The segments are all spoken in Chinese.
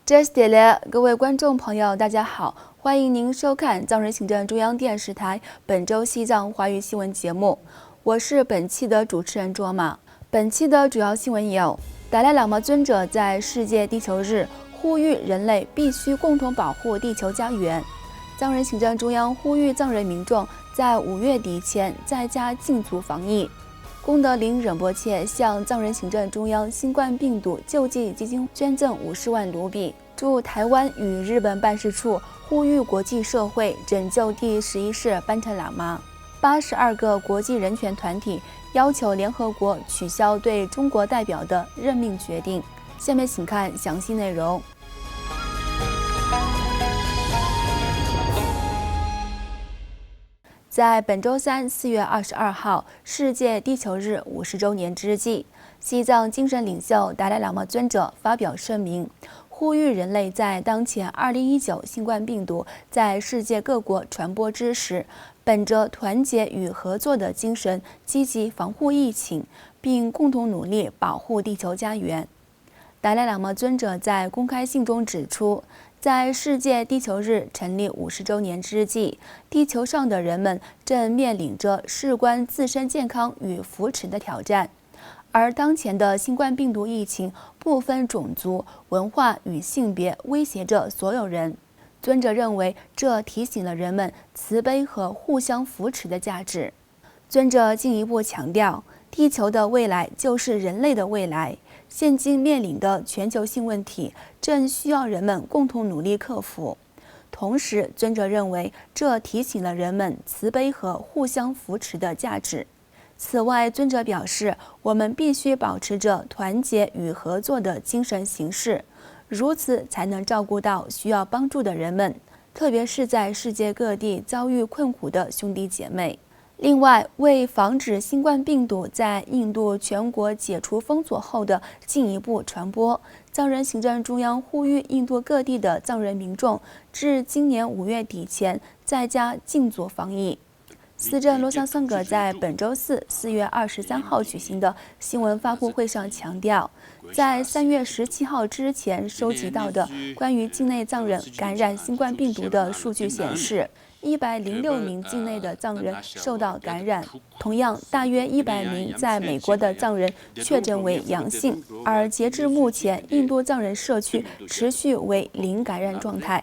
这是点嘞，各位观众朋友，大家好，欢迎您收看藏人行政中央电视台本周西藏华语新闻节目，我是本期的主持人卓玛。本期的主要新闻有：达赖喇嘛尊者在世界地球日呼吁人类必须共同保护地球家园；藏人行政中央呼吁藏人民众在5月底前在家禁足防疫。功德林仁波切向藏人行政中央新冠病毒救济基金捐赠50万卢比。驻台湾与日本办事处呼吁国际社会拯救第11世班禅喇嘛。82个国际人权团体要求联合国取消对中国代表的任命决定。下面请看详细内容。在本周三4月22号世界地球日50周年之际，西藏精神领袖达赖喇嘛尊者发表声明，呼吁人类在当前2019新冠病毒在世界各国传播之时，本着团结与合作的精神，积极防护疫情，并共同努力保护地球家园。达赖喇嘛尊者在公开信中指出，在世界地球日成立50周年之际，地球上的人们正面临着事关自身健康与福祉的挑战，而当前的新冠病毒疫情不分种族、文化与性别，威胁着所有人。尊者认为，这提醒了人们慈悲和互相扶持的价值。尊者进一步强调，地球的未来就是人类的未来。现今面临的全球性问题，正需要人们共同努力克服。同时，尊者认为，这提醒了人们慈悲和互相扶持的价值。此外，尊者表示，我们必须保持着团结与合作的精神行事，如此才能照顾到需要帮助的人们，特别是在世界各地遭遇困苦的兄弟姐妹。另外，为防止新冠病毒在印度全国解除封锁后的进一步传播，藏人行政中央呼吁印度各地的藏人民众至今年5月底前在家禁足防疫。司政罗桑桑格在本周四4月23号举行的新闻发布会上强调，在3月17号之前收集到的关于境内藏人感染新冠病毒的数据显示，106名境内的藏人受到感染，同样大约100名在美国的藏人确诊为阳性，而截至目前，印度藏人社区持续为零感染状态。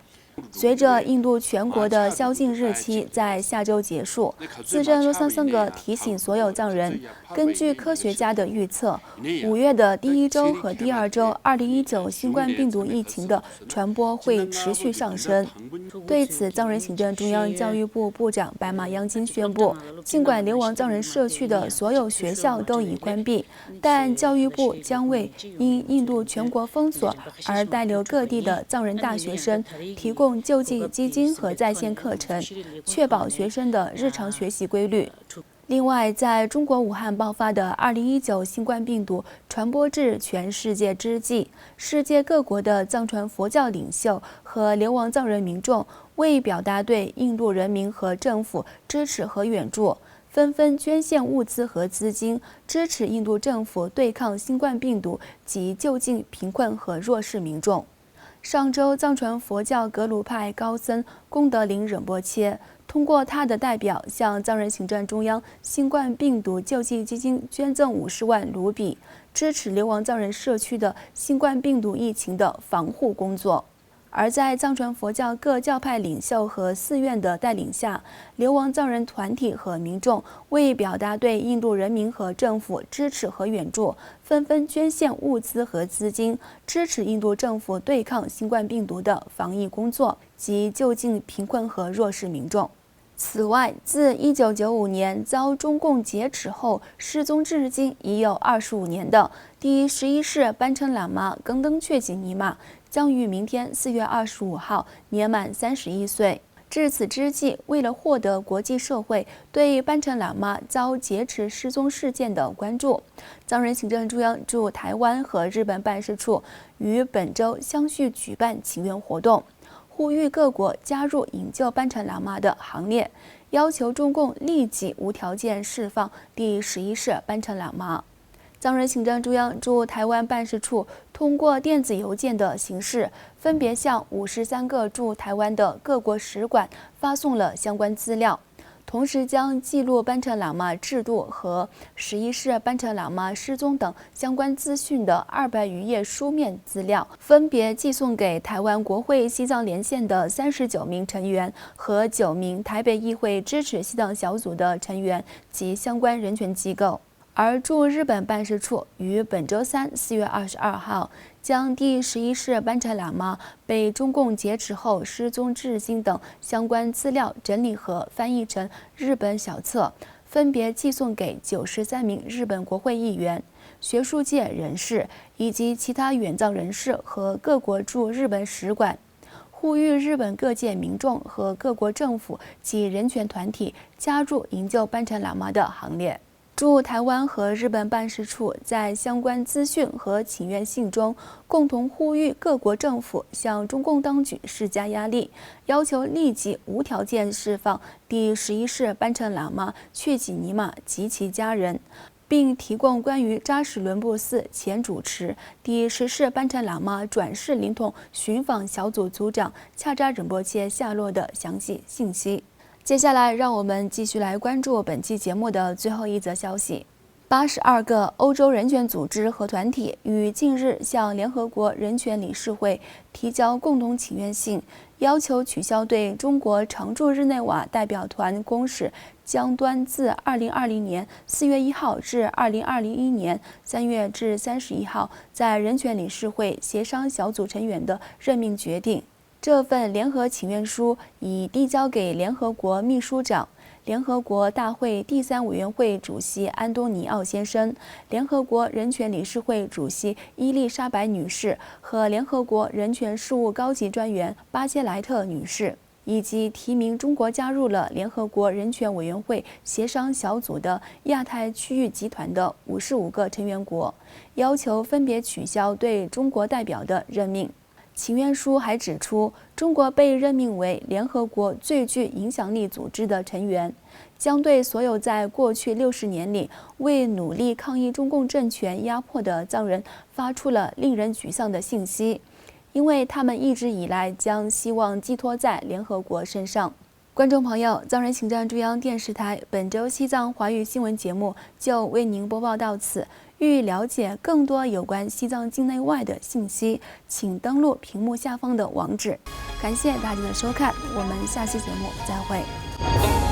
随着印度全国的宵禁日期在下周结束，司政罗桑桑格提醒所有藏人，根据科学家的预测，5月的第1周和第2周，2019新冠病毒疫情的传播会持续上升。对此，藏人行政中央教育部部长白马央金宣布，尽管流亡藏人社区的所有学校都已关闭，但教育部将为因印度全国封锁而滞留各地的藏人大学生提供救济基金和在线课程，确保学生的日常学习规律。另外，在中国武汉爆发的2019新冠病毒传播至全世界之际，世界各国的藏传佛教领袖和流亡藏人民众为表达对印度人民和政府支持和援助，纷纷捐献物资和资金，支持印度政府对抗新冠病毒及救济贫困和弱势民众。上周，藏传佛教格鲁派高僧功德林仁波切通过他的代表向藏人行政中央新冠病毒救济基金捐赠50万卢比，支持流亡藏人社区的新冠病毒疫情的防护工作。而在藏传佛教各教派领袖和寺院的带领下，流亡藏人团体和民众为表达对印度人民和政府支持和援助，纷纷捐献物资和资金，支持印度政府对抗新冠病毒的防疫工作及救济贫困和弱势民众。此外，自1995年遭中共劫持后失踪至今已有25年的第11世班禅喇嘛耿登却吉尼玛将于明天4月25号年满31岁。至此之际，为了获得国际社会对班禅喇嘛遭劫持失踪事件的关注，藏人行政中央驻台湾和日本办事处于本周相续举办请愿活动，呼吁各国加入营救班禅喇嘛的行列，要求中共立即无条件释放第11世班禅喇嘛。藏人行政中央驻台湾办事处通过电子邮件的形式，分别向53个驻台湾的各国使馆发送了相关资料，同时将记录班禅喇嘛制度和11世班禅喇嘛失踪等相关资讯的200余页书面资料，分别寄送给台湾国会西藏连线的39名成员和9名台北议会支持西藏小组的成员及相关人权机构。而驻日本办事处于本周三4月22号将第11世班禅喇嘛被中共劫持后失踪至今等相关资料整理和翻译成日本小册，分别寄送给93名日本国会议员、学术界人士以及其他远藏人士和各国驻日本使馆，呼吁日本各界民众和各国政府及人权团体加入营救班禅喇嘛的行列。驻台湾和日本办事处在相关资讯和请愿信中，共同呼吁各国政府向中共当局施加压力，要求立即无条件释放第11世班禅喇嘛确几尼玛及其家人，并提供关于扎什伦布寺前主持第10世班禅喇嘛转世灵童寻访小组组长恰扎仁波切下落的详细信息。接下来，让我们继续来关注本期节目的最后一则消息。82个欧洲人权组织和团体于近日向联合国人权理事会提交共同请愿信，要求取消对中国常驻日内瓦代表团公使江端自2020年4月1号至2021年3月至31号在人权理事会协商小组成员的任命决定。这份联合请愿书已递交给联合国秘书长、联合国大会第3委员会主席安东尼奥先生、联合国人权理事会主席伊丽莎白女士和联合国人权事务高级专员巴切莱特女士，以及提名中国加入了联合国人权委员会协商小组的亚太区域集团的55个成员国，要求分别取消对中国代表的任命。请愿书还指出，中国被任命为联合国最具影响力组织的成员，将对所有在过去60年里为努力抗议中共政权压迫的藏人发出了令人沮丧的信息，因为他们一直以来将希望寄托在联合国身上。观众朋友，藏人行政中央电视台本周西藏华语新闻节目就为您播报到此。欲了解更多有关西藏境内外的信息，请登录屏幕下方的网址。感谢大家的收看，我们下期节目再会。